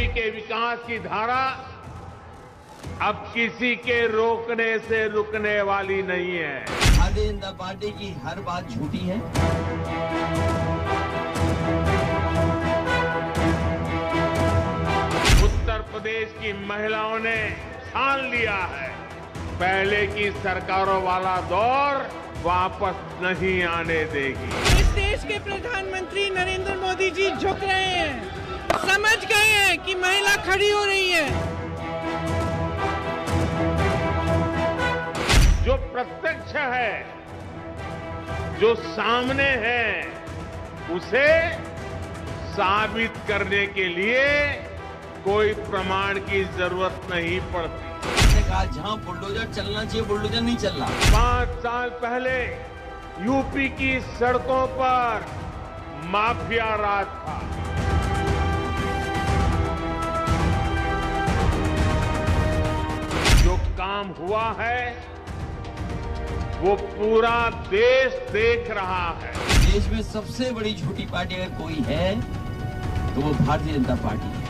के विकास की धारा अब किसी के रोकने से रुकने वाली नहीं है। भारतीय जनता पार्टी की हर बात झूठी है। उत्तर प्रदेश की महिलाओं ने ठान लिया है, पहले की सरकारों वाला दौर वापस नहीं आने देगी। इस देश के प्रधानमंत्री नरेंद्र मोदी जी झुक रहे हैं, समझ गए हैं कि महिला खड़ी हो रही है। जो प्रत्यक्ष है, जो सामने है, उसे साबित करने के लिए कोई प्रमाण की जरूरत नहीं पड़ती। कहा जहां बुलडोजर चलना चाहिए बुलडोजर नहीं चल रहा। 5 साल पहले यूपी की सड़कों पर माफिया राज था। जो काम हुआ है वो पूरा देश देख रहा है। देश में सबसे बड़ी झूठी पार्टी अगर कोई है तो वो भारतीय जनता पार्टी है।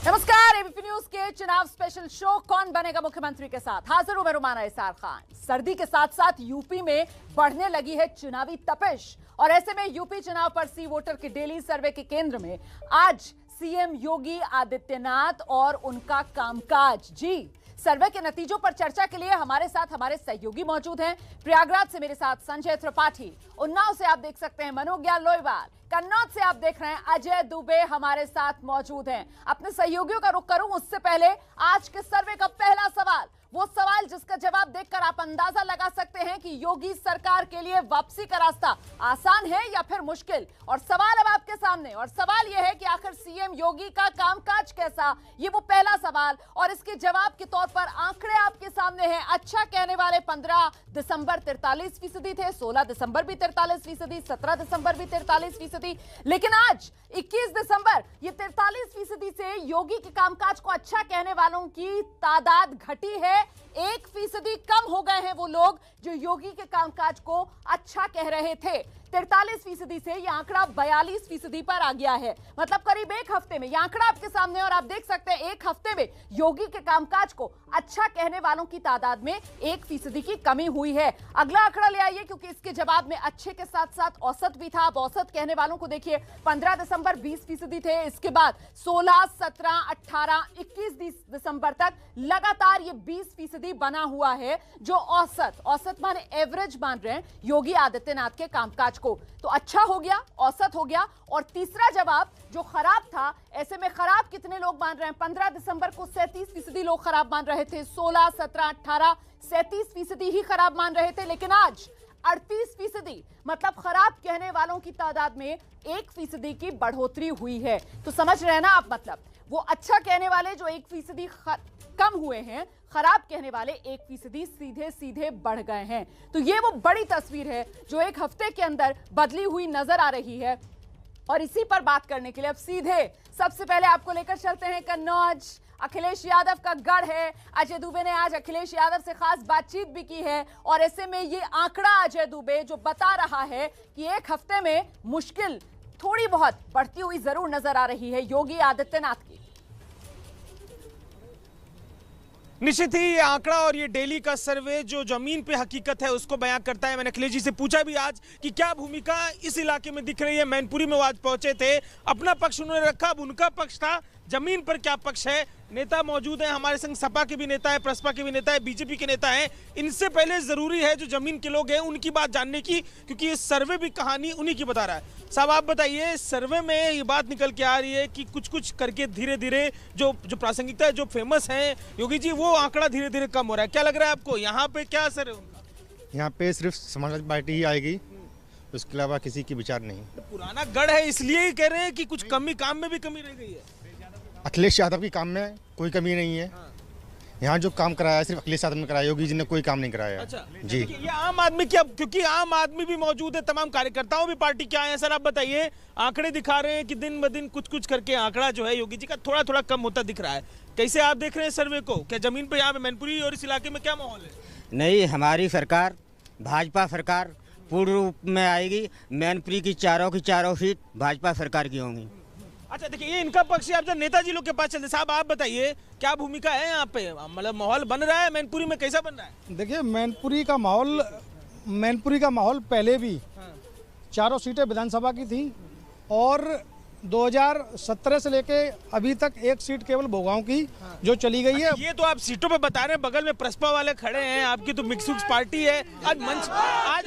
नमस्कार, एबीपी न्यूज के चुनाव स्पेशल शो कौन बनेगा मुख्यमंत्री के साथ हाजिर हूं मैं रुमाना इसार खान। सर्दी के साथ साथ यूपी में बढ़ने लगी है चुनावी तपिश और ऐसे में यूपी चुनाव पर सी वोटर के डेली सर्वे के केंद्र में आज सीएम योगी आदित्यनाथ और उनका कामकाज। जी, सर्वे के नतीजों पर चर्चा के लिए हमारे साथ हमारे सहयोगी मौजूद हैं। प्रयागराज से मेरे साथ संजय त्रिपाठी, उन्नाव से आप देख सकते हैं मनोज्ञा लोईवाल, कन्नौज से आप देख रहे हैं अजय दुबे हमारे साथ मौजूद हैं। अपने सहयोगियों का रुख करूं उससे पहले आज के सर्वे का पहला सवाल, वो सवाल जिसका जवाब देखकर आप अंदाजा लगा सकते हैं कि योगी सरकार के लिए वापसी का रास्ता आसान है या फिर मुश्किल। और सवाल अब आपके सामने, और सवाल यह है कि आखिर सीएम योगी का कामकाज कैसा, ये वो पहला सवाल। और इसके जवाब के तौर पर आंकड़े आपके सामने हैं। अच्छा कहने वाले 15 दिसंबर 43% थे, 16 दिसंबर भी 43%, 17 दिसंबर भी 43%, लेकिन आज 21 दिसंबर ये 43% से योगी के कामकाज को अच्छा कहने वालों की तादाद घटी है। 1% कम हो गए हैं वो लोग जो योगी के कामकाज को अच्छा कह रहे थे। 43% से यह आंकड़ा 42% पर आ गया है। मतलब करीब एक हफ्ते में यह आंकड़ा आपके सामने, और आप देख सकते हैं एक हफ्ते में योगी के कामकाज को अच्छा कहने वालों की तादाद में 1% की कमी हुई है। अगला आंकड़ा ले आइए, क्योंकि इसके जवाब में अच्छे के साथ साथ औसत भी था। अब औसत कहने वालों को देखिए, 15 दिसंबर 20% थे, इसके बाद 16, 17, 18, 21 दिसंबर तक लगातार ये 20% बना हुआ है, जो औसत माने एवरेज मान रहे हैं योगी आदित्यनाथ के कामकाज को। तो अच्छा हो गया, औसत हो गया। और तीसरा जवाब जो खराब था, ऐसे में खराब कितने लोग मान रहे हैं? 15 दिसंबर को 37% लोग खराब मान रहे थे, 16, 17, 18 37% ही खराब मान रहे थे, लेकिन आज 38%, मतलब खराब कहने वालों की तादाद में 1% की बढ़ोतरी हुई है। तो समझ रहे हैं ना आप, मतलब वो अच्छा कहने वाले जो 1% कम हुए हैं, खराब कहने वाले 1% सीधे सीधे बढ़ गए हैं। तो ये वो बड़ी तस्वीर है जो एक हफ्ते के अंदर बदली हुई नजर आ रही है। और इसी पर बात करने के लिए अब सीधे सबसे पहले आपको लेकर चलते हैं कन्नौज। अखिलेश यादव का गढ़ है। अजय दुबे ने आज अखिलेश यादव से खास बातचीत भी की है, और ऐसे में ये आंकड़ा अजय दुबे जो बता रहा है कि एक हफ्ते में मुश्किल थोड़ी बहुत बढ़ती हुई जरूर नजर आ रही है योगी आदित्यनाथ की। निश्चित ही ये आंकड़ा और ये डेली का सर्वे जो जमीन पे हकीकत है उसको बयां करता है। मैंने अखिलेश जी से पूछा भी आज कि क्या भूमिका इस इलाके में दिख रही है। मैनपुरी में वो आज पहुंचे थे, अपना पक्ष उन्होंने रखा, अब उनका पक्ष था, जमीन पर क्या पक्ष है। नेता मौजूद हैं हमारे संग, सपा के भी नेता है, प्रसपा के भी नेता है, बीजेपी के नेता हैं। इनसे पहले जरूरी है जो जमीन के लोग हैं उनकी बात जानने की, क्योंकि ये सर्वे भी कहानी उन्हीं की बता रहा है। साहब आप बताइए, सर्वे में ये बात निकल के आ रही है कि कुछ कुछ करके धीरे धीरे जो प्रासंगिकता है, जो फेमस है योगी जी, वो आंकड़ा धीरे धीरे कम हो रहा है। क्या लग रहा है आपको, यहाँ पे क्या असर है उनका? यहाँ पे सिर्फ समाजवादी पार्टी ही आएगी, उसके अलावा किसी की विचार नहीं। तो पुराना गढ़ है इसलिए ही कह रहे हैं कि कुछ कमी, काम में भी कमी रह गई है। अखिलेश यादव की काम में कोई कमी नहीं है। यहाँ जो काम कराया है सिर्फ अखिलेश यादव ने कराया, योगी जी ने कोई काम नहीं कराया। अच्छा जी, ये आम आदमी क्या, क्योंकि आम आदमी भी मौजूद है, तमाम कार्यकर्ताओं भी पार्टी के आए हैं। सर आप बताइए, आंकड़े दिखा रहे हैं कि दिन ब दिन कुछ कुछ करके आंकड़ा जो है योगी जी का थोड़ा थोड़ा कम होता दिख रहा है। कैसे आप देख रहे हैं सर्वे को? क्या जमीन पे यहाँ पे मैनपुरी और इस इलाके में क्या माहौल है? नहीं, हमारी सरकार, भाजपा सरकार पूर्ण रूप में आएगी। मैनपुरी की चारों सीट भाजपा सरकार की होंगी। अच्छा देखिए, ये इनका पक्ष है। आप जब नेताजी लोग के पास चलते, साहब आप बताइए क्या भूमिका है यहाँ पे, मतलब माहौल बन रहा है मैनपुरी में, कैसा बन रहा है? देखिए, मैनपुरी का माहौल पहले भी चारों सीटें विधानसभा की थी और 2017 से लेके अभी तक एक सीट केवल भोगांव की जो चली गई है। ये तो आप सीटों पे बता रहे हैं, बगल में प्रसपा वाले खड़े हैं, आपकी तो मिक्स पार्टी है। आज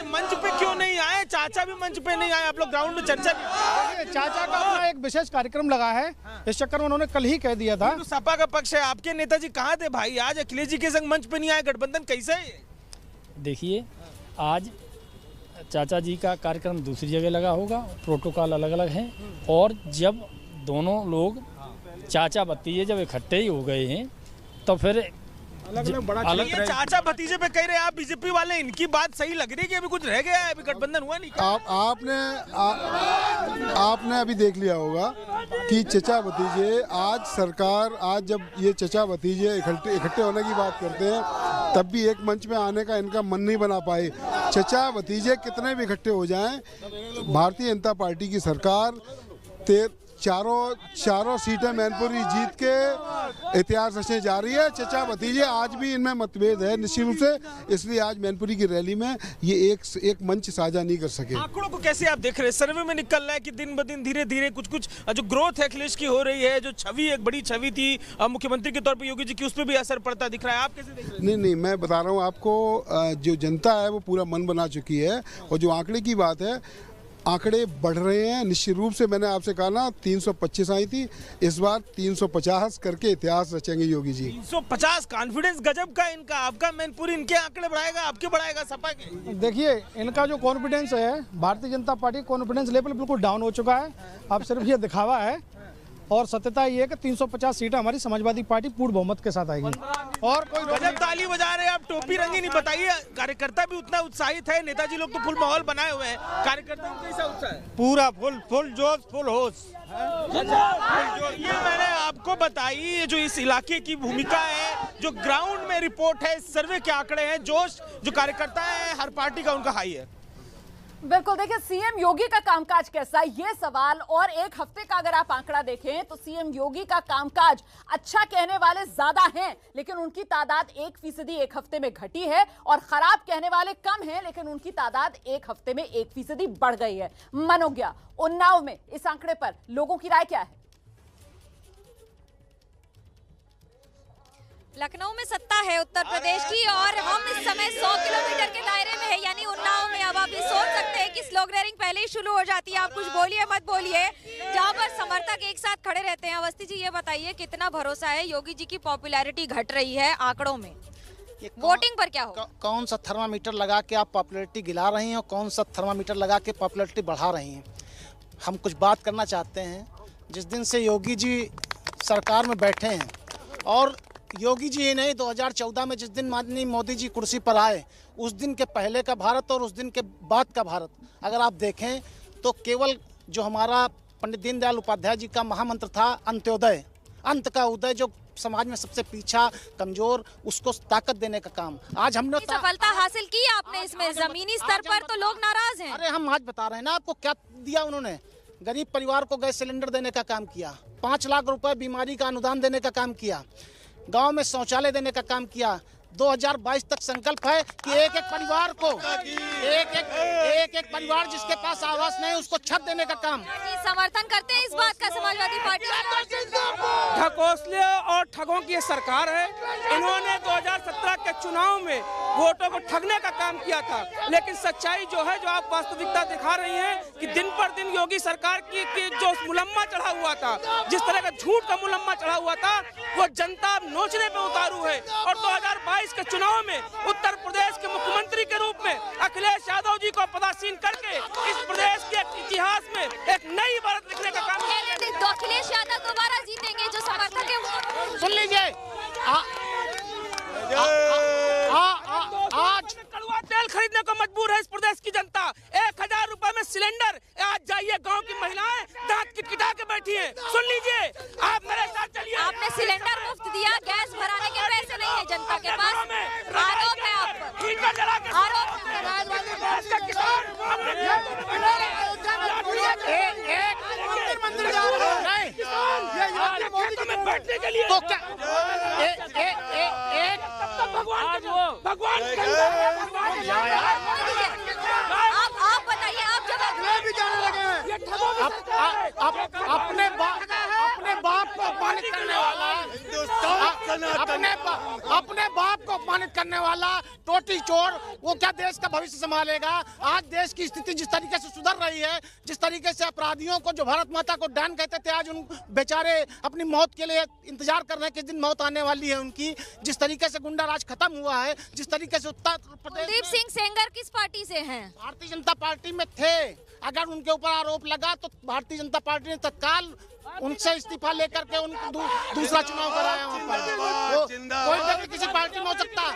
मंच पे क्यों नहीं आए? चाचा भी मंच पे नहीं आए, आप लोग ग्राउंड में चर्चा भी। चाचा का अपना एक विशेष कार्यक्रम लगा है, इस चक्कर में उन्होंने कल ही कह दिया था। तो सपा का पक्ष है, आपके नेताजी कहाँ थे भाई? आज अखिलेश जी के संग मंच पे नहीं आए, गठबंधन कैसे है? देखिए, आज चाचा जी का कार्यक्रम दूसरी जगह लगा होगा, प्रोटोकॉल अलग अलग हैं, और जब दोनों लोग चाचा भतीजे जब इकट्ठे ही हो गए हैं तो फिर अलग ये चाचा भतीजे पे कह रहे हैं आप बीजेपी वाले, इनकी बात सही लग रही है कि अभी कुछ रह गया है, अभी गठबंधन हुआ नहीं? आपने अभी देख लिया होगा कि चचा भतीजे आज जब ये चचा भतीजे इकट्ठे होने की बात करते हैं तब भी एक मंच में आने का इनका मन नहीं बना पाए। चचा भतीजे कितने भी इकट्ठे हो जाएं, भारतीय जनता पार्टी की सरकार चारों सीटें मैनपुरी जीत के इतिहास रचने जा रही है। चचा भतीजे आज भी इनमें मतभेद है निश्चित रूप से, इसलिए आज मैनपुरी की रैली में ये एक मंच साझा नहीं कर सके। आंकड़ों को कैसे आप देख रहे हैं? सर्वे में निकल रहा है कि दिन ब दिन धीरे धीरे कुछ जो ग्रोथ है अखिलेश की हो रही है, जो छवि एक बड़ी छवि थी मुख्यमंत्री के तौर पर योगी जी की, उस पर भी असर पड़ता दिख रहा है। आप कैसे देख रहे हैं? नहीं, मैं बता रहा हूँ आपको, जो जनता है वो पूरा मन बना चुकी है, और जो आंकड़े की बात है, आंकड़े बढ़ रहे हैं निश्चित रूप से। मैंने आपसे कहा ना 325 आई थी, इस बार 350 करके इतिहास रचेंगे योगी जी। 350 कॉन्फिडेंस गजब का इनका। आपका मैनपुरी इनके आंकड़े बढ़ाएगा, आपके बढ़ाएगा, सपा के? देखिए, इनका जो कॉन्फिडेंस है, Bharatiya Janata party confidence level बिल्कुल डाउन हो चुका है। अब सिर्फ ये दिखावा है, और सत्यता ये है कि 350 सीटें हमारी समाजवादी पार्टी पूर्ण बहुमत के साथ आएगी। और कोई गजब ताली बजा रहे हैं आप, टोपी रंगी नहीं बताइए। कार्यकर्ता भी उतना उत्साहित है, नेताजी लोग तो फुल माहौल बनाए हुए हैं, कार्यकर्ताओं को कैसा उत्साह है? पूरा फुल जोश, फुल होश। ये मैंने आपको बताई, ये जो इस इलाके की भूमिका है, जो ग्राउंड में रिपोर्ट है, सर्वे के आंकड़े हैं, जोश जो कार्यकर्ता है हर पार्टी का उनका हाई है। बिल्कुल, देखिए सीएम योगी का कामकाज कैसा है ये सवाल, और एक हफ्ते का अगर आप आंकड़ा देखें तो सीएम योगी का कामकाज अच्छा कहने वाले ज्यादा हैं, लेकिन उनकी तादाद 1% एक हफ्ते में घटी है, और खराब कहने वाले कम हैं, लेकिन उनकी तादाद एक हफ्ते में 1% बढ़ गई है। मनोज्ञा, उन्नाव में इस आंकड़े पर लोगों की राय क्या है? लखनऊ में सत्ता है उत्तर प्रदेश की, और हम इस समय 100 किलोमीटर के दायरे में है, यानी उन्नाव में। अब आप ये सोच सकते हैं कि स्लोगनेरिंग पहले ही शुरू हो जाती है, आप कुछ बोलिए मत बोलिए, जहाँ पर समर्थक एक साथ खड़े रहते हैं। अवस्थी जी, ये बताइए कितना भरोसा है? योगी जी की पॉपुलैरिटी घट रही है आंकड़ों में, वोटिंग पर क्या होगा? कौन सा थर्मामीटर लगा के आप पॉपुलैरिटी गिला रही हैं और कौन सा थर्मामीटर लगा के पॉपुलैरिटी बढ़ा रही हैं? हम कुछ बात करना चाहते हैं। जिस दिन से योगी जी सरकार में बैठे हैं, और योगी जी ही नहीं, 2014 में जिस दिन माननीय मोदी जी कुर्सी पर आए, उस दिन के पहले का भारत और उस दिन के बाद का भारत अगर आप देखें तो केवल जो हमारा पंडित दीनदयाल उपाध्याय जी का महामंत्र था, अंत्योदय, अंत का उदय, जो समाज में सबसे पीछा कमजोर उसको ताकत देने का काम आज हमने सफलता हासिल की आपने इसमें। जमीनी स्तर पर तो लोग नाराज हैं। अरे हम आज बता रहे हैं ना आपको क्या दिया उन्होंने। गरीब परिवार को गैस सिलेंडर देने का काम किया, 5 लाख रुपए बीमारी का अनुदान देने का काम किया, गांव में शौचालय देने का काम किया। 2022 तक संकल्प है कि एक परिवार को एक परिवार जिसके पास आवास नहीं उसको छत देने का काम। समर्थन करते हैं इस बात का समाजवादी पार्टी? ढकोसले और ठगों की सरकार है। इन्होंने 2017 के चुनाव में वोटों को ठगने का काम किया था, लेकिन सच्चाई जो है, जो आप वास्तविकता दिखा रही हैं कि दिन पर दिन योगी सरकार की जो मुलम्मा चढ़ा हुआ था, जिस तरह का झूठ का मुलम्मा चढ़ा हुआ था, वो जनता नोचने पे उतारू है। और 2022 के चुनाव में उत्तर प्रदेश के मुख्यमंत्री के रूप में अखिलेश यादव जी को पदासीन करके इस प्रदेश के इतिहास में एक नई इबारत लिखने का काम किया। तो अखिलेश यादव दोबारा जीतेंगे, जो समर्थक है। सुन लीजिए, आज कड़वा तेल खरीदने को मजबूर है इस प्रदेश की जनता। 1000 रुपए में सिलेंडर। आज जाइए, गांव की महिलाएं दांत किटकिटा के बैठी हैं। सुन लीजिए, आप मेरे साथ चलिए। आपने सिलेंडर मुफ्त दिया, गैस भराने के पैसे नहीं है जनता के पास। आरोप है आप पर, आरोप। पार्टी के लिए तो क्या भगवान आप बताइए, आप जब अपने बाप को अपमानित करने वाला, अपने बाप को अपमानित करने वाला टोटी चोर, वो क्या देश का भविष्य संभालेगा? आज देश की स्थिति जिस तरीके से सुधर रही है, जिस तरीके से अपराधियों को जो भारत माता को डैन कहते थे, आज उन बेचारे अपनी मौत के लिए इंतजार कर रहे हैं किस दिन मौत आने वाली है उनकी। जिस तरीके से गुंडा राज खत्म हुआ है, जिस तरीके से उत्तर प्रदेश। कुलदीप सिंह सेंगर किस पार्टी से हैं? भारतीय जनता पार्टी में थे। अगर उनके ऊपर आरोप लगा तो भारतीय जनता पार्टी ने तत्काल उनसे इस्तीफा लेकर के उनको दूसरा चुनाव कराया वहाँ पर। कोई व्यक्ति किसी पार्टी में हो सकता है,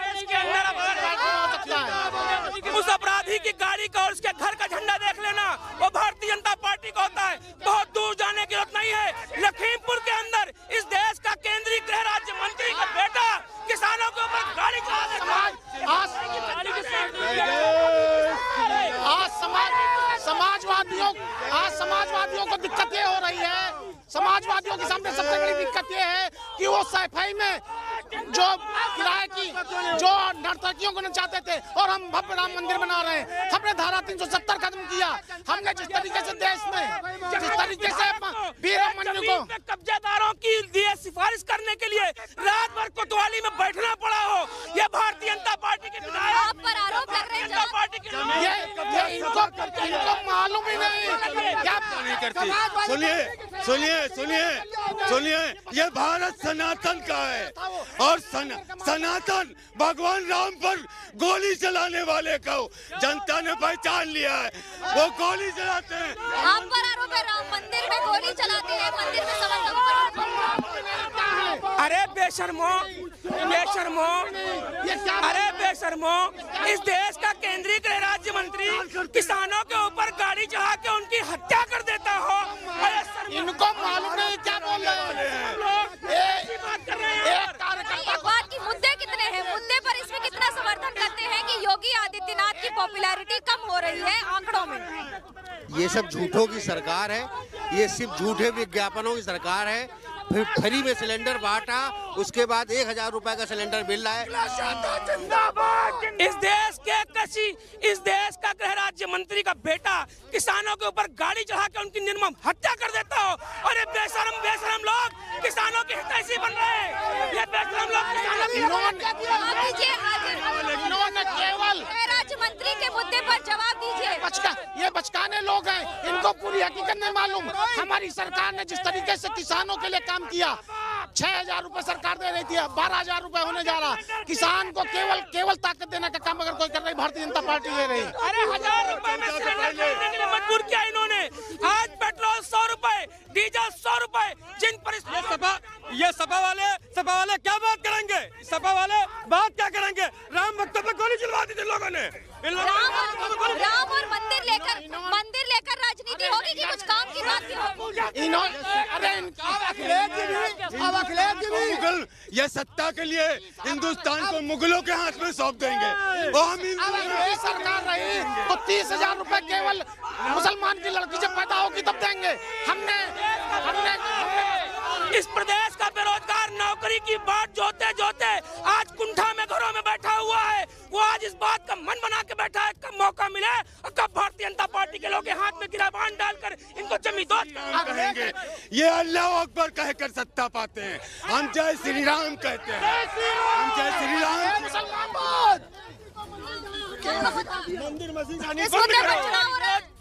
उस अपराधी की गाड़ी का और उसके घर का झंडा देख लेना, वो भारतीय जनता पार्टी का होता है। बहुत दूर जाने की जरूरत नहीं है। लखीमपुर के अंदर इस देश का केंद्रीय गृह राज्य मंत्री का बेटा किसानों के ऊपर गाड़ी चला देता है। आज समाजवादियों को दिक्कत ये हो रही है, समाजवादियों के सामने सबसे बड़ी दिक्कत ये है कि वो सफाई में जो किराए की जो नर्तकियों को नचाते थे और हम भव्य राम मंदिर बना रहे हैं। हमने धारा 370 खत्म किया। हमने जिस तरीके से देश में जिस तरीके से वीर अभिमन्यु को कब्जेदारों की लिए सिफारिश करने के लिए रात भर कोतवाली में बैठना पड़ा हो, ये भारतीय जनता पार्टी के विधायक आप पर आरोप लग रहे हैं। पार्टी के इनको मालूम ही नहीं क्या नहीं करती। सुनिए, ये भारत सनातन का है और सनातन भगवान राम पर गोली चलाने वाले को जनता ने पहचान लिया है। वो गोली चलाते हैं। आप पर आरोप है राम मंदिर में गोली चलाते हैं, मंदिर में अरे बेशर्मो, अरे बेशर्मो, इस देश का केंद्रीय गृह राज्य मंत्री किसानों के ऊपर गाड़ी चढ़ा के उनकी हत्या कर देता हो। इनको मालूम नहीं क्या बोल रहे हैं लोग। बात की मुद्दे कितने हैं, मुद्दे पर इसमें कितना समर्थन करते हैं कि योगी आदित्यनाथ की पॉपुलैरिटी कम हो रही है आंकड़ों में? ये सब झूठों की सरकार है, ये सिर्फ झूठे विज्ञापनों की सरकार है। फिर फ्री में सिलेंडर बांटा, उसके बाद 1000 रुपए का सिलेंडर मिल रहा है। इस देश का गृह राज्य मंत्री का बेटा किसानों के ऊपर गाड़ी चढ़ा के उनकी निर्मम हत्या कर देता हो और ये बेशरम लोग किसानों के हितैषी बन रहे हैं। ये बेशरम लोग किसानों के इन्होंने केवल राज्य मंत्री के मुद्दे पर जवाब दीजिए। ये बचकाने लोग हैं, इनको पूरी हकीकत नहीं मालूम। हमारी सरकार ने जिस तरीके से किसानों के लिए काम किया, 6000 रुपए सरकार दे रही थी, 12000 रुपए होने जा रहा। किसान को केवल ताकत देने का काम अगर कोई कर रही भारतीय जनता पार्टी दे रही। अरे 1000 रुपए में सिलेंडर खरीदने के लिए मजबूर किया इन्होंने। आज पेट्रोल 100 रुपए, डीजल 100 रुपए, जिन पर ये सपा वाले क्या बात करेंगे? सपा वाले बात क्या करेंगे? राम भक्तों पे गोली चलवा दी थी लोगों ने। राम और मंदिर लेकर राजनीति होगी कि कुछ काम की बात की होगी? मुगल ये सत्ता के लिए हिंदुस्तान को मुगलों के हाथ में सौंप देंगे। सरकार रही तो 30,000 रुपए केवल मुसलमान की लड़की जब पैदा होगी तब देंगे। हमने इस प्रदेश का बेरोजगार नौकरी की बात जोते आज कुंठा में घरों में बैठा हुआ है। वो आज इस बात का मन बना के बैठा है कब मौका मिले और कब भारतीय जनता पार्टी के लोग के हाथ में गिराबान डालकर इनको जमींदोज करेंगे। ये अल्लाह अकबर कहकर सत्ता पाते हैं। हम जय श्री राम कहते हैं। हम जय श्री राम। मंदिर मस्जिद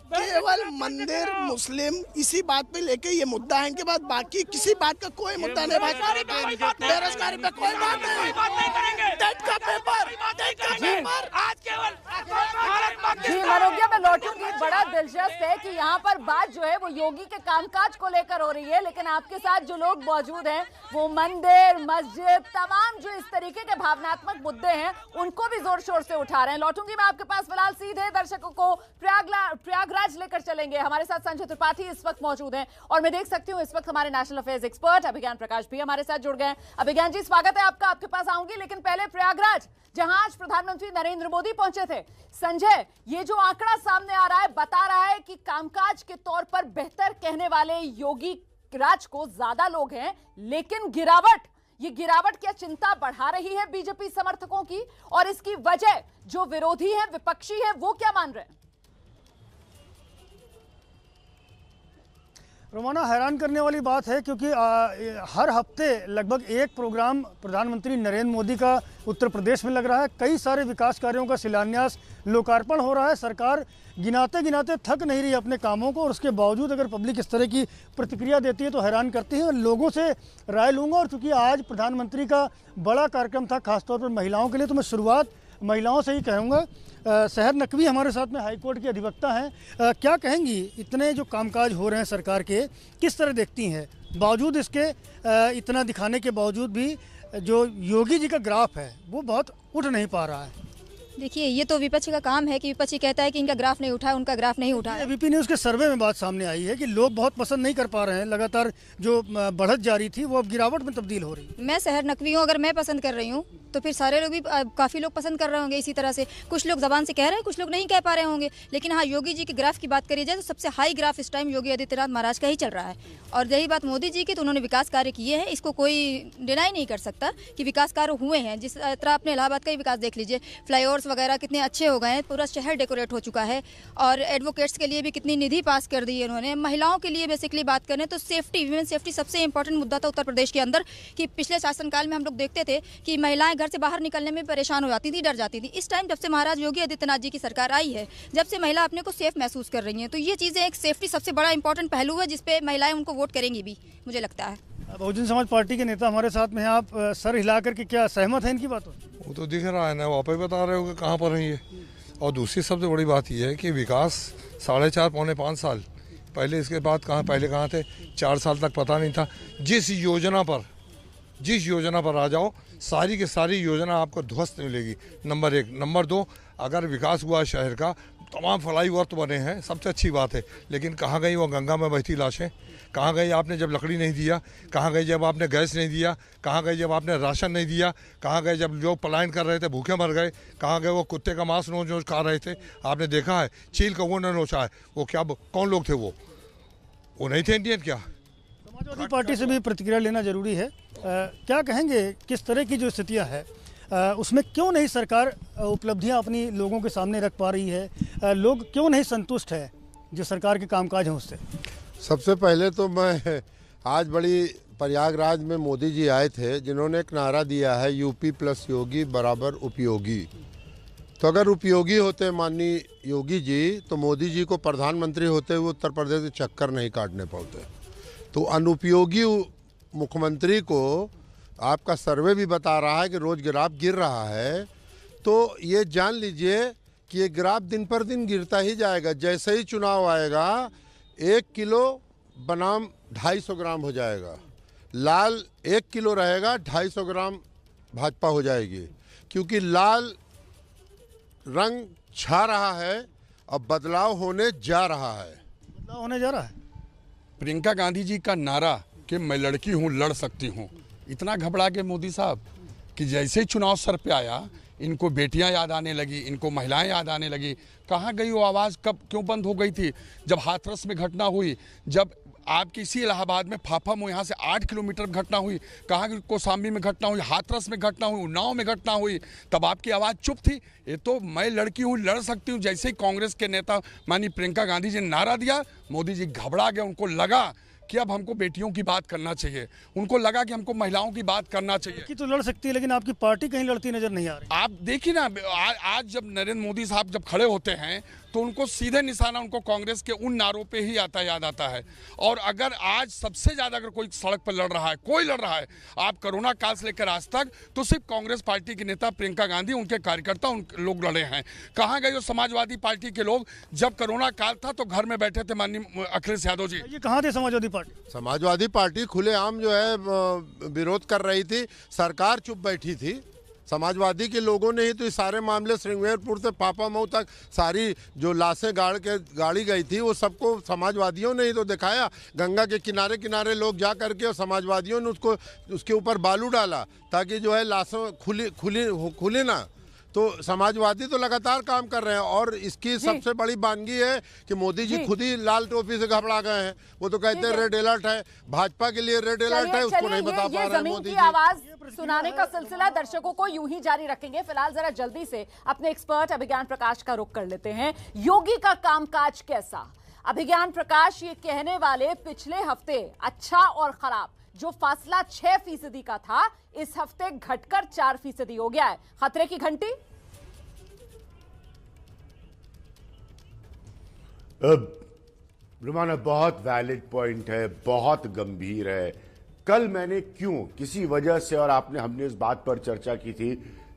केवल मंदिर मुस्लिम इसी बात पे लेके ये मुद्दा है, इनके बाद बाकी किसी बात का कोई मुद्दा नहीं। बेरोजगारी पे कोई बात नहीं करेंगे। आज केवल मनोज्ञा में लौटूंगी। बड़ा दिलचस्प है कि यहाँ पर बात जो है वो योगी के कामकाज को लेकर हो रही है, लेकिन आपके साथ जो लोग मौजूद हैं वो मंदिर मस्जिद तमाम जो इस तरीके के भावनात्मक मुद्दे हैं उनको भी जोर शोर से उठा रहे हैं। लौटूंगी मैं आपके पास, फिलहाल सीधे दर्शकों को प्रयागराज लेकर चलेंगे। हमारे साथ संजय त्रिपाठी इस वक्त मौजूद हैं और मैं देख सकती हूँ इस वक्त हमारे नेशनल अफेयर्स एक्सपर्ट अभिज्ञान प्रकाश भी हमारे साथ जुड़ गए हैं। अभिज्ञान जी स्वागत है आपका, आपके पास आऊंगी, लेकिन पहले प्रयागराज जहां आज प्रधानमंत्री नरेंद्र मोदी पहुंचे थे। संजय, ये जो आंकड़ा सामने आ रहा है बता रहा है कि कामकाज के तौर पर बेहतर कहने वाले योगी स्क्रैच को ज्यादा लोग हैं, लेकिन ये गिरावट क्या चिंता बढ़ा रही है बीजेपी समर्थकों की? और इसकी वजह जो विरोधी है, विपक्षी है, वो क्या मान रहे हैं? रोमाना, हैरान करने वाली बात है क्योंकि हर हफ्ते लगभग एक प्रोग्राम प्रधानमंत्री नरेंद्र मोदी का उत्तर प्रदेश में लग रहा है। कई सारे विकास कार्यों का शिलान्यास, लोकार्पण हो रहा है। सरकार गिनाते गिनाते थक नहीं रही अपने कामों को, और उसके बावजूद अगर पब्लिक इस तरह की प्रतिक्रिया देती है तो हैरान करती है। और लोगों से राय लूँगा, और चूँकि आज प्रधानमंत्री का बड़ा कार्यक्रम था खासतौर पर महिलाओं के लिए, तो मैं शुरुआत महिलाओं से ही कहूँगा। सहर नकवी हमारे साथ में हाईकोर्ट की अधिवक्ता हैं। क्या कहेंगी, इतने जो कामकाज हो रहे हैं सरकार के, किस तरह देखती हैं? बावजूद इसके इतना दिखाने के बावजूद भी जो योगी जी का ग्राफ है वो बहुत उठ नहीं पा रहा है। देखिए, ये तो विपक्ष का काम है कि विपक्ष कहता है कि इनका ग्राफ नहीं उठा, उनका ग्राफ नहीं उठा। एबीपी न्यूज़ के सर्वे में बात सामने आई है कि लोग बहुत पसंद नहीं कर पा रहे हैं। लगातार जो बढ़त जारी थी वो अब गिरावट में तब्दील हो रही है। मैं सहर नकवी हूँ, अगर मैं पसंद कर रही हूँ तो फिर सारे लोग भी, काफ़ी लोग पसंद कर रहे होंगे इसी तरह से। कुछ लोग जबान से कह रहे हैं, कुछ लोग नहीं कह पा रहे होंगे। लेकिन हाँ, योगी जी के ग्राफ की बात करी जाए तो सबसे हाई ग्राफ इस टाइम योगी आदित्यनाथ महाराज का ही चल रहा है। और रही बात मोदी जी की, तो उन्होंने विकास कार्य किए हैं, इसको कोई डिनाई नहीं कर सकता कि विकास कार्य हुए हैं। जिस तरह अपने इलाहाबाद का ही विकास देख लीजिए, फ्लाईओवर्स वगैरह कितने अच्छे हो गए हैं, पूरा शहर डेकोरेट हो चुका है। और एडवोकेट्स के लिए भी कितनी निधि पास कर दी है उन्होंने। महिलाओं के लिए बेसिकली बात करें तो सेफ्टी, वीमेन सेफ्टी सबसे इंपॉर्टेंट मुद्दा था उत्तर प्रदेश के अंदर, कि पिछले शासनकाल में हम लोग देखते थे कि महिलाएं घर से बाहर निकलने में परेशान हो जाती थी, डर जाती थी। इस टाइम जब से महाराज योगी आदित्यनाथ जी की सरकार आई है, जब से महिला अपने को सेफ महसूस कर रही हैं, तो ये चीज़ें, एक सेफ्टी सबसे बड़ा इंपॉर्टेंट पहलू है जिसपे महिलाएं उनको वोट करेंगी भी, मुझे लगता है। बहुजन समाज पार्टी के नेता हमारे साथ में हैं, आप सर हिला करके क्या सहमत हैं इनकी बातों? वो तो दिख रहा है ना, वो आप ही बता रहे हो कि कहाँ पर है ये। और दूसरी सबसे बड़ी बात ये है कि विकास 4.5 पौने 5 साल पहले, इसके बाद पहले कहाँ थे? 4 साल तक पता नहीं था। जिस योजना पर आ जाओ, सारी की सारी योजना आपको ध्वस्त मिलेगी, नंबर 1। नंबर 2, अगर विकास हुआ शहर का, तमाम फ्लाईओवर तो बने हैं, सबसे अच्छी बात है, लेकिन कहाँ गई वो गंगा में बहती लाशें? कहाँ गई आपने जब लकड़ी नहीं दिया? कहाँ गई जब आपने गैस नहीं दिया? कहाँ गई जब आपने राशन नहीं दिया? कहाँ गए जब लोग पलायन कर रहे थे, भूखे मर गए? कहाँ गए वो कुत्ते का मांस नोच नोच खा रहे थे? आपने देखा है? चील कौओं ने नोचा है। वो क्या, कौन लोग थे वो नहीं थे इंडियन क्या? समाजवादी पार्टी से भी प्रतिक्रिया लेना जरूरी है। क्या कहेंगे, किस तरह की जो स्थितियाँ है उसमें क्यों नहीं सरकार उपलब्धियां अपनी लोगों के सामने रख पा रही है? लोग क्यों नहीं संतुष्ट है जो सरकार के कामकाज हैं उससे? सबसे पहले तो मैं आज बड़ी प्रयागराज में मोदी जी आए थे, जिन्होंने एक नारा दिया है, यूपी प्लस योगी बराबर उपयोगी। तो अगर उपयोगी होते माननीय योगी जी, तो मोदी जी को प्रधानमंत्री होते हुए उत्तर प्रदेश के चक्कर नहीं काटने पड़ते। तो अनुपयोगी मुख्यमंत्री को आपका सर्वे भी बता रहा है कि रोज ग्राफ गिर रहा है, तो ये जान लीजिए कि ये ग्राफ दिन पर दिन गिरता ही जाएगा। जैसे ही चुनाव आएगा, 1 किलो बनाम 250 ग्राम हो जाएगा, लाल 1 किलो रहेगा, 250 ग्राम भाजपा हो जाएगी, क्योंकि लाल रंग छा रहा है, अब बदलाव होने जा रहा है। बदलाव होने जा रहा है। प्रियंका गांधी जी का नारा कि मैं लड़की हूँ, लड़ सकती हूँ, इतना घबरा गए मोदी साहब कि जैसे ही चुनाव सर पे आया, इनको बेटियां याद आने लगी, इनको महिलाएं याद आने लगी। कहाँ गई वो आवाज़, कब क्यों बंद हो गई थी? जब हाथरस में घटना हुई, जब आपकी इसी इलाहाबाद में फाफा में यहाँ से 8 किलोमीटर घटना हुई, कहाँ कौशाम्बी में घटना हुई, हाथरस में घटना हुई, उन्नाव में घटना हुई, तब आपकी आवाज़ चुप थी। ये तो मैं लड़की हूँ, लड़ सकती हूँ, जैसे ही कांग्रेस के नेता माननीय प्रियंका गांधी जी ने नारा दिया, मोदी जी घबरा गए। उनको लगा कि अब हमको बेटियों की बात करना चाहिए, उनको लगा कि हमको महिलाओं की बात करना चाहिए। कि तो लड़ सकती है, लेकिन आपकी पार्टी कहीं लड़ती नजर नहीं आ रही। आप देखिए ना, आज जब नरेंद्र मोदी साहब जब खड़े होते हैं तो उनको सीधे निशाना उनको कांग्रेस के उन नारों पे ही याद आता है। और अगर आज सबसे ज़्यादा अगर कोई सड़क पर लड़ रहा है, कोई लड़ रहा है, आप कोरोना काल से लेकर आज तक, तो सिर्फ कांग्रेस पार्टी के नेता प्रियंका गांधी, उनके कार्यकर्ता उन लोग लड़े हैं। कहाँ गए वो समाजवादी पार्टी के लोग? जब कोरोना काल था तो घर में बैठे थे माननीय अखिलेश यादव जी। ये कहाँ थे समाजवादी पार्टी? समाजवादी पार्टी खुलेआम जो है विरोध कर रही थी, सरकार चुप बैठी थी। समाजवादी के लोगों ने ही तो इस सारे मामले, श्रृंगेरपुर से पापामऊ तक सारी जो लाशें गाड़ी गई थी, वो सबको समाजवादियों ने ही तो दिखाया। गंगा के किनारे किनारे लोग जा करके, और समाजवादियों ने उसके ऊपर बालू डाला ताकि जो है लाशें खुली ना। तो समाजवादी तो लगातार काम कर रहे हैं। और इसकी सबसे बड़ी बानगी है कि मोदी जी खुद ही लाल टोपी से घबरा गए हैं। वो तो कहते हैं रेड अलर्ट है, भाजपा के लिए रेड अलर्ट है, उसको नहीं बता पा रहे हैं मोदी जी। आवाज सुनाने का सिलसिला दर्शकों को यूं ही जारी रखेंगे। फिलहाल जरा जल्दी से अपने एक्सपर्ट अभिज्ञान प्रकाश का रुख कर लेते हैं। योगी का कामकाज कैसा? अभिज्ञान प्रकाश ये कहने वाले पिछले हफ्ते अच्छा और खराब जो फासला 6% का था, इस हफ्ते घटकर 4% हो गया है। खतरे की घंटी? रुमाना बहुत वैलिड पॉइंट है, बहुत गंभीर है। कल मैंने क्यों किसी वजह से और हमने इस बात पर चर्चा की थी,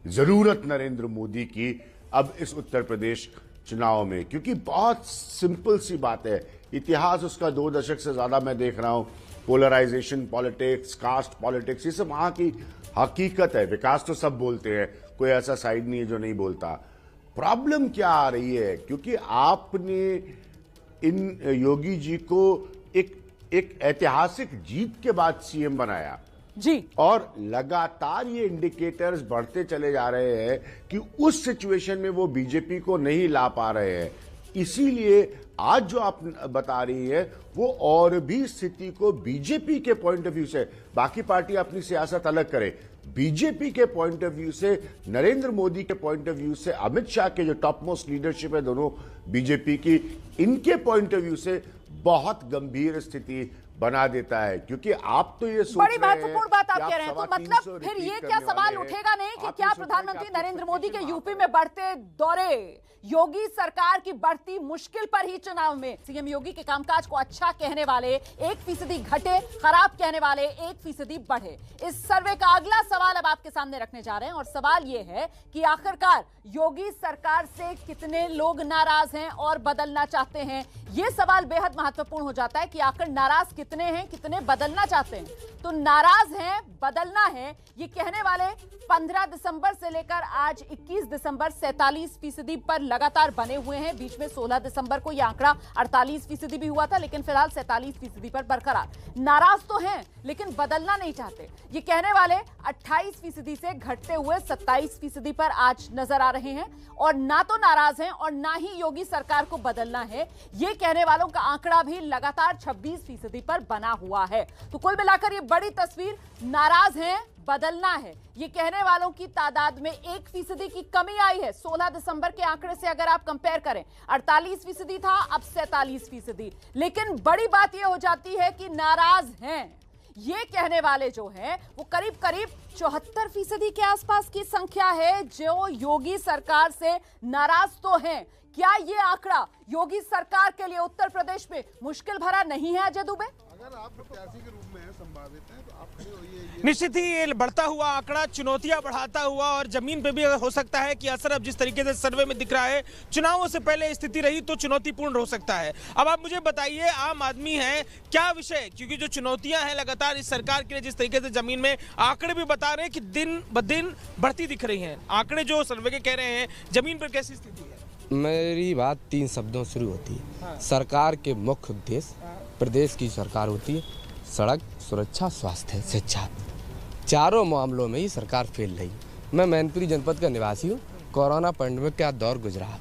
जरूरत नरेंद्र मोदी की अब इस उत्तर प्रदेश चुनाव में, क्योंकि बहुत सिंपल सी बात है। इतिहास उसका 2 दशक से ज्यादा मैं देख रहा हूं। पोलराइजेशन पॉलिटिक्स, कास्ट पॉलिटिक्स, ये सब वहां की हकीकत है। विकास तो सब बोलते हैं, कोई ऐसा साइड नहीं है जो नहीं बोलता। प्रॉब्लम क्या आ रही है, क्योंकि आपने इन योगी जी को एक ऐतिहासिक जीत के बाद सीएम बनाया जी, और लगातार ये इंडिकेटर्स बढ़ते चले जा रहे हैं कि उस सिचुएशन में वो बीजेपी को नहीं ला पा रहे हैं। इसीलिए आज जो आप बता रही है वो और भी स्थिति को बीजेपी के पॉइंट ऑफ व्यू से, बाकी पार्टी अपनी सियासत अलग करे, बीजेपी के पॉइंट ऑफ व्यू से, नरेंद्र मोदी के पॉइंट ऑफ व्यू से, अमित शाह के जो टॉप मोस्ट लीडरशिप है दोनों बीजेपी की, इनके पॉइंट ऑफ व्यू से बहुत गंभीर स्थिति बना देता है। क्योंकि आप तो ये सोच रहे हैं, बड़ी महत्वपूर्ण बात आप कह रहे हैं, तो मतलब फिर ये क्या सवाल उठेगा नहीं कि क्या प्रधानमंत्री नरेंद्र मोदी के यूपी में बढ़ते दौरे, योगी सरकार की बढ़ती मुश्किल पर ही चुनाव में सीएम योगी के कामकाज को अच्छा कहने वाले 1% घटे, खराब कहने वाले 1% बढ़े? इस सर्वे का अगला सवाल अब आपके सामने रखने जा रहे हैं, और सवाल ये है कि आखिरकार योगी सरकार से कितने लोग नाराज हैं और बदलना चाहते हैं। यह सवाल बेहद महत्वपूर्ण हो जाता है कि आखिर नाराज कितने हैं, कितने बदलना चाहते हैं। तो नाराज हैं, बदलना है, ये कहने वाले 15 दिसंबर से लेकर आज 21 दिसंबर 47% पर लगातार बने हुए हैं। बीच में 16 दिसंबर को यह आंकड़ा 48% भी हुआ था, लेकिन फिलहाल 47% पर बरकरार। नाराज तो हैं लेकिन बदलना नहीं चाहते। ये कहने वाले 28% से घटते हुए 27% पर आज नजर आ रहे हैं, और ना तो नाराज हैं और ना ही योगी सरकार को बदलना है। ये कहने वालों का आंकड़ा भी लगातार 26% पर बना हुआ है। तो कुल मिलाकर ये बड़ी तस्वीर, नाराज हैं, बदलना है, ये कहने वालों की तादाद में 1% की कमी आई है। 16 दिसंबर के आंकड़े से अगर आप कंपेयर करें, 48% था, अब 47%। लेकिन बड़ी बात यह हो जाती है कि नाराज हैं ये कहने वाले जो हैं वो करीब करीब 74% के आसपास की संख्या है, जो योगी सरकार से नाराज तो हैं। क्या ये आंकड़ा योगी सरकार के लिए उत्तर प्रदेश में मुश्किल भरा नहीं है अजय दुबे? अगर आप प्रत्याशी के रूप में संभावित हैं तो आप खड़े होइए। निश्चित ही ये बढ़ता हुआ आंकड़ा चुनौतियां बढ़ाता हुआ और जमीन पे भी हो सकता है कि असर अब जिस तरीके से सर्वे में दिख रहा है, चुनावों से पहले स्थिति रही तो चुनौतीपूर्ण हो सकता है। अब आप मुझे बताइए, आम आदमी है, क्या विषय, क्योंकि जो चुनौतियां हैं लगातार इस सरकार के लिए, जिस तरीके से जमीन में आंकड़े भी बता रहे हैं कि दिन ब दिन बढ़ती दिख रही है, आंकड़े जो सर्वे के कह रहे हैं, जमीन पर कैसी स्थिति है? मेरी बात 3 शब्दों से शुरू होती है। सरकार के मुख्य उद्देश्य प्रदेश की सरकार होती है सड़क, सुरक्षा, स्वास्थ्य, शिक्षा। चारों मामलों में ही सरकार फेल रही। मैं मैनपुरी जनपद का निवासी हूँ। कोरोना पैंडेमिक का दौर गुजरा,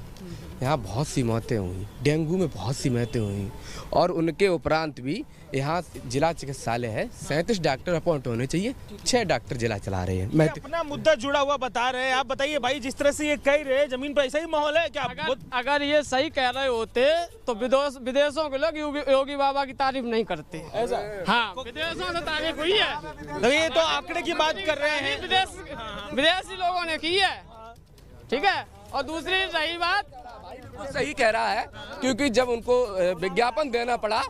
यहाँ बहुत सी मौतें हुई, डेंगू में बहुत सी मौतें हुई, और उनके उपरांत भी यहाँ जिला चिकित्सालय है, 37 डॉक्टर अपॉइंट होने चाहिए, 6 डॉक्टर जिला चला रहे हैं। मैं अपना मुद्दा जुड़ा हुआ बता रहे हैं, आप बताइए भाई, जिस तरह से ये कह रहे हैं, जमीन पर ऐसा ही माहौल है क्या? अगर ये सही कह रहे होते तो विदेशों के लोग योगी बाबा की तारीफ नहीं करते। ऐसा? हाँ, विदेशों से तारीफ हुई है। तो ये तो आंकड़े की बात कर रहे हैं, विदेशी लोगों ने की है, ठीक है। और दूसरी रही बात, सही कह रहा है, क्योंकि जब उनको विज्ञापन देना पड़ा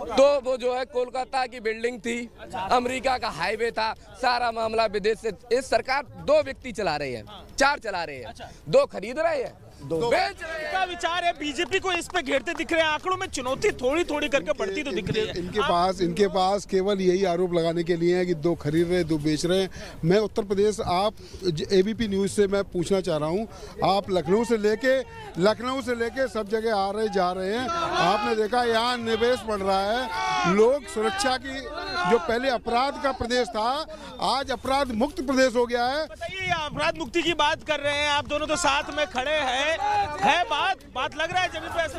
तो वो जो है कोलकाता की बिल्डिंग थी, अमेरिका का हाईवे था, सारा मामला विदेश से। इस सरकार 2 व्यक्ति चला रही है, 4 चला रहे हैं, 2 खरीद रहे हैं, 2 बेच रहे हैं। क्या विचार है? बीजेपी को इस पे घेरते दिख रहे हैं, आंकड़ों में चुनौती थोड़ी थोड़ी करके बढ़ती तो दिख रही है। इनके पास केवल यही आरोप लगाने के लिए है कि 2 खरीद रहे, 2 बेच रहे हैं। मैं उत्तर प्रदेश, आप एबीपी न्यूज से मैं पूछना चाह रहा हूँ, आप लखनऊ से लेके सब जगह आ रहे जा रहे हैं, आपने देखा यहाँ निवेश बढ़ रहा है, लोग सुरक्षा की, जो पहले अपराध का प्रदेश था आज अपराध मुक्त प्रदेश हो गया है। बताइए, अपराध मुक्ति की बात कर रहे हैं, आप दोनों तो साथ में खड़े हैं, है बात लग रहा है जमीन पे ऐसे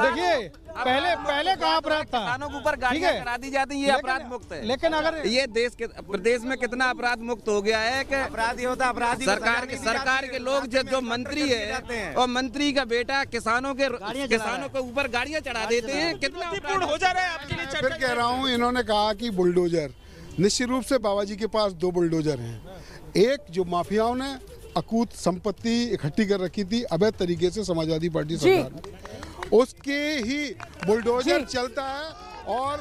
देखिए पहले कहाँ अपराध था, किसानों के ऊपर गाड़ियां करा दी जाती हैं, ये अपराध मुक्त है। लेकिन अगर ये देश के प्रदेश में कितना अपराध मुक्त हो गया है कि अपराधी होता अपराधी सरकार के लोग जो मंत्री है और मंत्री का बेटा किसानों के ऊपर गाड़ियां चढ़ा देते हैं, कितना पूर्ण हो जा रहा है आपके लिए। फिर कह रहा हूँ, इन्होंने कहा कि बुलडोजर, निश्चित रूप से बाबा जी के पास 2 बुलडोजर हैं। एक जो माफियाओं ने अकूत संपत्ति इकट्ठी कर रखी थी अवैध तरीके से समाजवादी पार्टी सरकार में, उसके ही बुलडोजर चलता है। और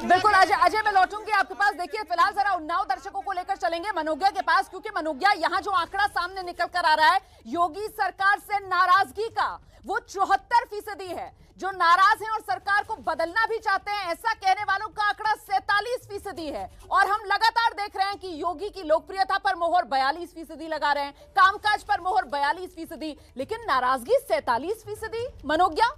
बिल्कुल अजय मैं लौटूंगी आपके पास। देखिए फिलहाल जरा उन्नाव दर्शकों को लेकर चलेंगे मनोज्ञा के पास, क्योंकि मनोज्ञा यहाँ जो आंकड़ा सामने निकल कर आ रहा है योगी सरकार से नाराजगी का, वो 74% है। जो नाराज हैं और सरकार को बदलना भी चाहते हैं, ऐसा कहने वालों का आंकड़ा 47% है। और हम लगातार देख रहे हैं कि योगी की लोकप्रियता पर मोहर 42% लगा रहे हैं, कामकाज पर मोहर 42%, लेकिन नाराजगी 47%। मनोज्ञा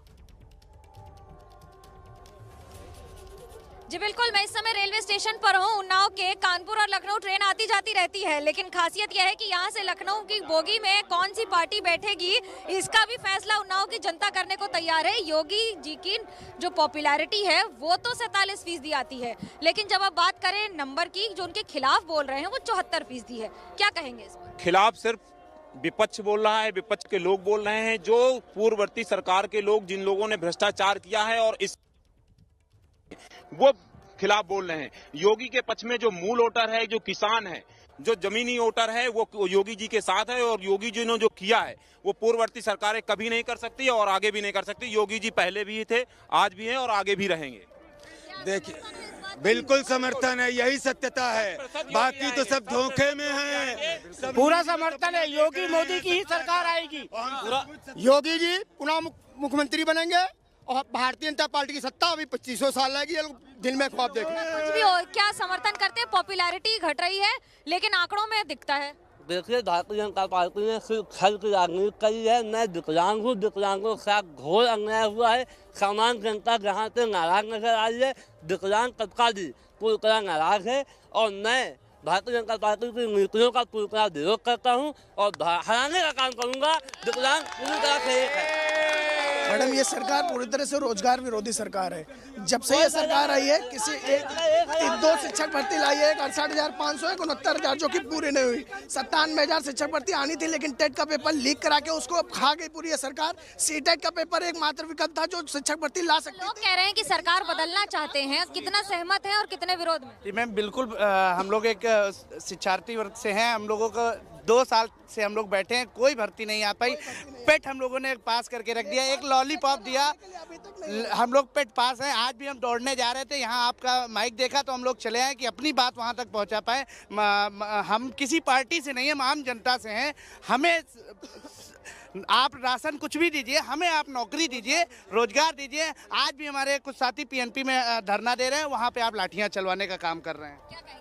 जी बिल्कुल, मैं इस समय रेलवे स्टेशन पर हूँ। उन्नाव के कानपुर और लखनऊ ट्रेन आती जाती रहती है, लेकिन खासियत यह है कि यहाँ से लखनऊ की बोगी में कौन सी पार्टी बैठेगी इसका भी फैसला उन्नाव की जनता करने को तैयार है। योगी जी की जो पॉपुलैरिटी है वो तो 47% आती है, लेकिन जब आप बात करें नंबर की, जो उनके खिलाफ बोल रहे हैं वो 74% है। क्या कहेंगे इस पर? खिलाफ सिर्फ विपक्ष बोल रहा है, विपक्ष के लोग बोल रहे हैं, जो पूर्ववर्ती सरकार के लोग, जिन लोगों ने भ्रष्टाचार किया है और इस वो खिलाफ बोल रहे हैं। योगी के पक्ष में जो मूल वोटर है, जो किसान है, जो जमीनी वोटर है, वो योगी जी के साथ है। और योगी जी ने जो किया है वो पूर्ववर्ती सरकारें कभी नहीं कर सकती और आगे भी नहीं कर सकती। योगी जी पहले भी थे, आज भी हैं और आगे भी रहेंगे। देखिए बिल्कुल समर्थन है, यही सत्यता है, बाकी तो सब धोखे में है। पूरा समर्थन है, योगी मोदी की ही सरकार आएगी, योगी जी पुनः मुख्यमंत्री बनेंगे और भारतीय जनता पार्टी की सत्ता अभी 2500 साल लगेगी। दिन में ख्वाब देखें। कुछ भी हो, क्या समर्थन करते हैं? पॉपुलैरिटी घट रही है, लेकिन आंकड़ों में दिखता है। देखिए भारतीय जनता पार्टी ने सिर्फ छल की राजनीति करी है। मैं विकलांगों के साथ घोर अन्याय हुआ है। सामान्य जनता जहाँ से नाराज नजर आ रही है, विकलांग तबका भी पूरी तरह नाराज है। और मैं भारतीय जनता पार्टी की नीतियों का पूरी तरह विरोध करता हूँ और हराने का काम करूँगा। विकलांग पूरी तरह से एक है। मैडम, ये सरकार पूरी तरह से रोजगार विरोधी सरकार है। जब से ये सरकार आई है, किसी एक 2 शिक्षक भर्ती लाई है, 68,500 है, 69,000 जो कि पूरी नहीं हुई। 97,000 शिक्षक भर्ती आनी थी, लेकिन टेट का पेपर लीक करा के उसको खा गई पूरी ये सरकार। सीटेट का पेपर एक मात्र विकल्प था जो शिक्षक भर्ती ला सकती थी। लोग कह रहे हैं कि सरकार बदलना चाहते हैं, कितना सहमत है और कितने विरोध में? जी मैम, बिल्कुल हम लोग एक शिक्षार्थी वर्ग से हैं। हम लोगों को 2 साल से हम लोग बैठे हैं, कोई भर्ती नहीं आ पाई। पेट हम लोगों ने पास करके रख दिया, एक लॉलीपॉप दिया, हम लोग पेट पास हैं। आज भी हम दौड़ने जा रहे थे, यहाँ आपका माइक देखा तो हम लोग चले आए कि अपनी बात वहाँ तक पहुँचा पाए। हम किसी पार्टी से नहीं, हम आम जनता से हैं। हमें आप राशन कुछ भी दीजिए, हमें आप नौकरी दीजिए, रोजगार दीजिए। आज भी हमारे कुछ साथी पीएनपी में धरना दे रहे हैं, वहाँ पे आप लाठियाँ चलवाने का काम कर रहे हैं।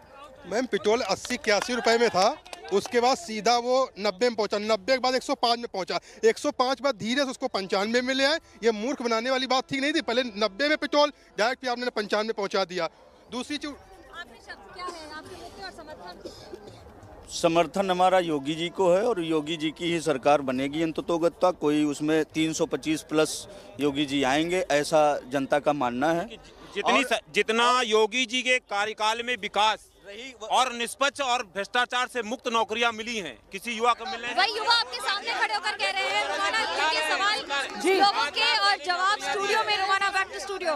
मैम, पेट्रोल 80-81 रुपए में था, उसके बाद सीधा वो 90 में पहुंचा, 90 के बाद 105 में पहुंचा, 105 बाद धीरे से उसको 95 में ले आए। ये मूर्ख बनाने वाली बात ठीक नहीं थी। पहले 90 में पेट्रोल डायरेक्ट भी आपने 95 में पहुंचा दिया। दूसरी चीज, समर्थन हमारा योगी जी को है और योगी जी की ही सरकार बनेगी अंततोगत्वा। कोई उसमें 325 प्लस योगी जी आएंगे, ऐसा जनता का मानना है। जितना योगी जी के कार्यकाल में विकास और निष्पक्ष और भ्रष्टाचार से मुक्त नौकरियां मिली हैं, किसी युवा को मिलने। वही युवा आपके सामने खड़े होकर कह रहे हैं। रुमाना के सवाल लोगों के और जवाब स्टूडियो में। Rumana, back to studio.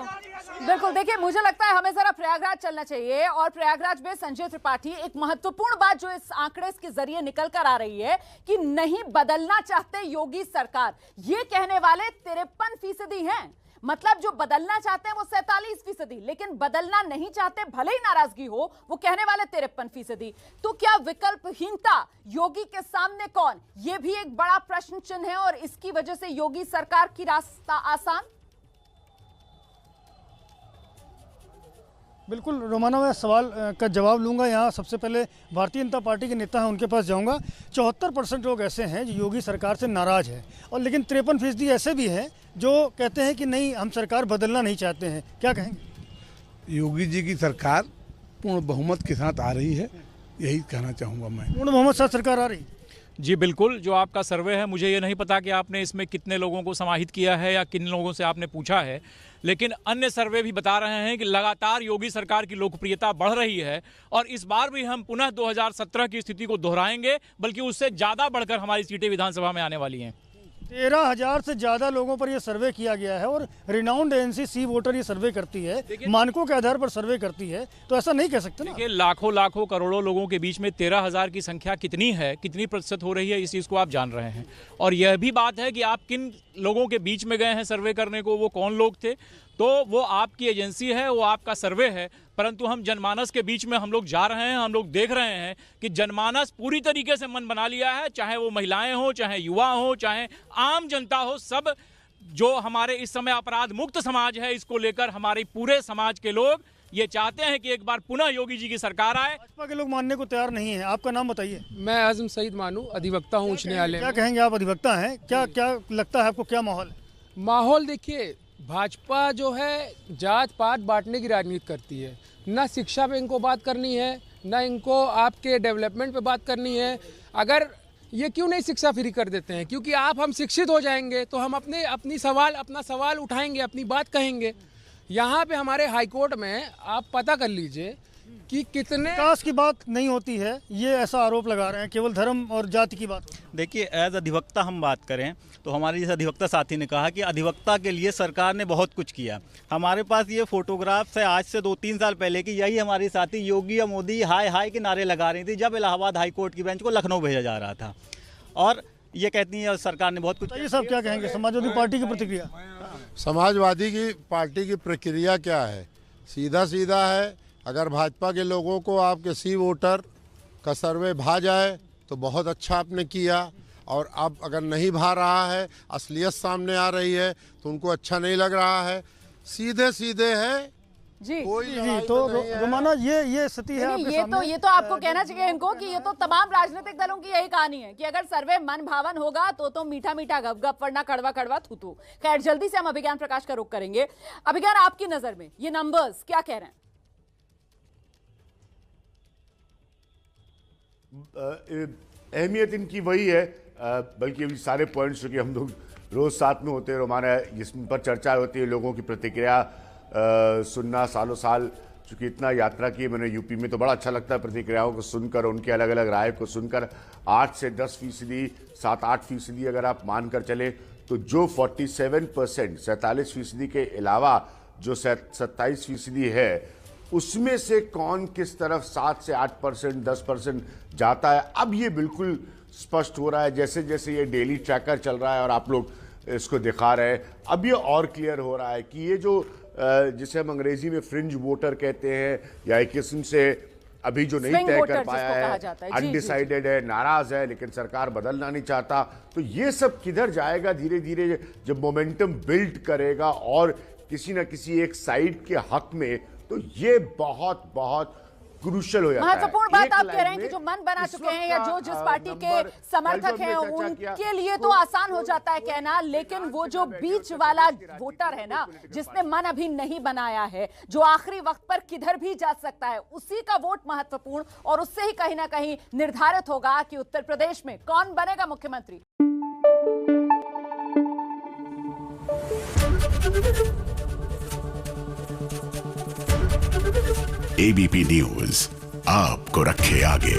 बिल्कुल, देखिए मुझे लगता है हमें जरा प्रयागराज चलना चाहिए। और प्रयागराज में संजय त्रिपाठी, एक महत्वपूर्ण बात जो इस आंकड़े के जरिए निकल कर आ रही है कि नहीं बदलना चाहते योगी सरकार, ये कहने वाले 53% हैं। मतलब जो बदलना चाहते हैं वो 47%, लेकिन बदलना नहीं चाहते, भले ही नाराजगी हो, वो कहने वाले 53%। तो क्या विकल्पहीनता योगी के सामने कौन, ये भी एक बड़ा प्रश्न चिन्ह है और इसकी वजह से योगी सरकार की रास्ता आसान। बिल्कुल रोमाना, मैं सवाल का जवाब लूंगा। यहाँ सबसे पहले भारतीय जनता पार्टी के नेता हैं, उनके पास जाऊंगा। 74% लोग ऐसे हैं जो योगी सरकार से नाराज हैं, और लेकिन 53% ऐसे भी हैं जो कहते हैं कि नहीं, हम सरकार बदलना नहीं चाहते हैं। क्या कहेंगे? योगी जी की सरकार पूर्ण बहुमत के साथ आ रही है यही कहना चाहूँगा मैं। मोहम्मद साहब सरकार आ रही? जी बिल्कुल, जो आपका सर्वे है, मुझे ये नहीं पता कि आपने इसमें कितने लोगों को समाहित किया है या किन लोगों से आपने पूछा है, लेकिन अन्य सर्वे भी बता रहे हैं कि लगातार योगी सरकार की लोकप्रियता बढ़ रही है और इस बार भी हम पुनः 2017 की स्थिति को दोहराएंगे, बल्कि उससे ज़्यादा बढ़कर हमारी सीटें विधानसभा में आने वाली हैं। 13,000 से ज़्यादा लोगों पर यह सर्वे किया गया है और रिनाउंड एजेंसी सी वोटर ये सर्वे करती है, मानकों के आधार पर सर्वे करती है, तो ऐसा नहीं कह सकते ना। देखिए, लाखों करोड़ों लोगों के बीच में 13,000 की संख्या कितनी है, कितनी प्रतिशत हो रही है, इस चीज़ को आप जान रहे हैं। और यह भी बात है कि आप किन लोगों के बीच में गए हैं सर्वे करने को, वो कौन लोग थे, तो वो आपकी एजेंसी है, वो आपका सर्वे है, परंतु हम जनमानस के बीच में हम लोग जा रहे हैं, हम लोग देख रहे हैं कि जनमानस पूरी तरीके से मन बना लिया है, चाहे वो महिलाएं हो, चाहे युवा हो, चाहे आम जनता हो, सब जो हमारे इस समय अपराध मुक्त समाज है, इसको लेकर हमारे पूरे समाज के लोग ये चाहते हैं कि एक बार पुनः योगी जी की सरकार आए। भाजपा के लोग मानने को तैयार नहीं है। आपका नाम बताइए। मैं आजम सईद मानू, अधिवक्ता हूँ उच्च न्यायालय। क्या कहेंगे, आप अधिवक्ता हैं, क्या लगता है आपको, क्या माहौल? माहौल देखिए, भाजपा जो है जात पात बांटने की राजनीति करती है, ना शिक्षा पे इनको बात करनी है, ना इनको आपके डेवलपमेंट पे बात करनी है। अगर ये क्यों नहीं शिक्षा फ्री कर देते हैं, क्योंकि हम शिक्षित हो जाएंगे तो हम अपना सवाल उठाएंगे, अपनी बात कहेंगे। यहाँ पे हमारे हाईकोर्ट में आप पता कर लीजिए कि कितने विकास की बात नहीं होती है, ये ऐसा आरोप लगा रहे हैं, केवल धर्म और जाति की बात। देखिए, एज अधिवक्ता हम बात करें तो हमारे जैसे अधिवक्ता साथी ने कहा कि अधिवक्ता के लिए सरकार ने बहुत कुछ किया। हमारे पास ये फोटोग्राफ्स है आज से 2-3 साल पहले की, यही हमारी साथी योगी या मोदी हाय हाय के नारे लगा रही थी जब इलाहाबाद हाई कोर्ट की बेंच को लखनऊ भेजा जा रहा था, और ये कहती है सरकार ने बहुत कुछ। ये सब क्या कहेंगे, समाजवादी पार्टी की प्रतिक्रिया? समाजवादी की पार्टी की प्रक्रिया क्या है? सीधा है, अगर भाजपा के लोगों को आपके सी वोटर का सर्वे भा जाए तो बहुत अच्छा आपने किया, और अब अगर नहीं भा रहा है, असलियत सामने आ रही है तो उनको अच्छा नहीं लग रहा है। सीधे है जी जी। तो रोमाना ये स्थिति है आपके सामने। ये तो आपको कहना चाहिए इनको कि ये तो तमाम राजनीतिक दलों की यही कहानी है कि अगर सर्वे मन भावन होगा तो मीठा गप गप, वरना कड़वा थू। खैर, जल्दी से हम अभिज्ञान प्रकाश का रुख करेंगे। अभिज्ञान, आपकी नजर में ये नंबर्स क्या कह रहे हैं? अहमियत इनकी वही है, बल्कि अभी सारे पॉइंट्स जो कि हम लोग रोज साथ में होते हैं, रोमाना इस पर चर्चा होती है, लोगों की प्रतिक्रिया सुनना, सालों साल चूँकि इतना यात्रा की मैंने यूपी में, तो बड़ा अच्छा लगता है प्रतिक्रियाओं को सुनकर, उनके अलग अलग राय को सुनकर। 8 से 10%, 7-8% अगर आप मानकर चले तो जो 47%, 47% के अलावा जो 27% है, उसमें से कौन किस तरफ 7 से 8%, 10% जाता है, अब ये बिल्कुल स्पष्ट हो रहा है। जैसे जैसे ये डेली ट्रैकर चल रहा है और आप लोग इसको दिखा रहे हैं, अब ये और क्लियर हो रहा है कि ये जो जिसे हम अंग्रेजी में फ्रिंज वोटर कहते हैं, या एक किस्म से अभी जो नहीं तय कर पाया है, अनडिसाइडेड है, नाराज है, लेकिन सरकार बदलना नहीं चाहता, तो ये सब किधर जाएगा धीरे धीरे जब मोमेंटम बिल्ड करेगा और किसी ना किसी एक साइड के हक में, तो ये बहुत क्रूशल हो जाता है। महत्वपूर्ण बात आप कह रहे हैं कि जो मन बना चुके हैं या जो जिस पार्टी के समर्थक हैं उनके लिए तो आसान हो जाता है कहना, लेकिन वो जो बीच वाला वोटर है ना, जिसने मन अभी नहीं बनाया है, जो आखिरी वक्त पर किधर भी जा सकता है, उसी का वोट महत्वपूर्ण, और उससे ही कहीं ना कहीं निर्धारित होगा कि उत्तर प्रदेश में कौन बनेगा मुख्यमंत्री। एबीपी न्यूज आपको रखे आगे।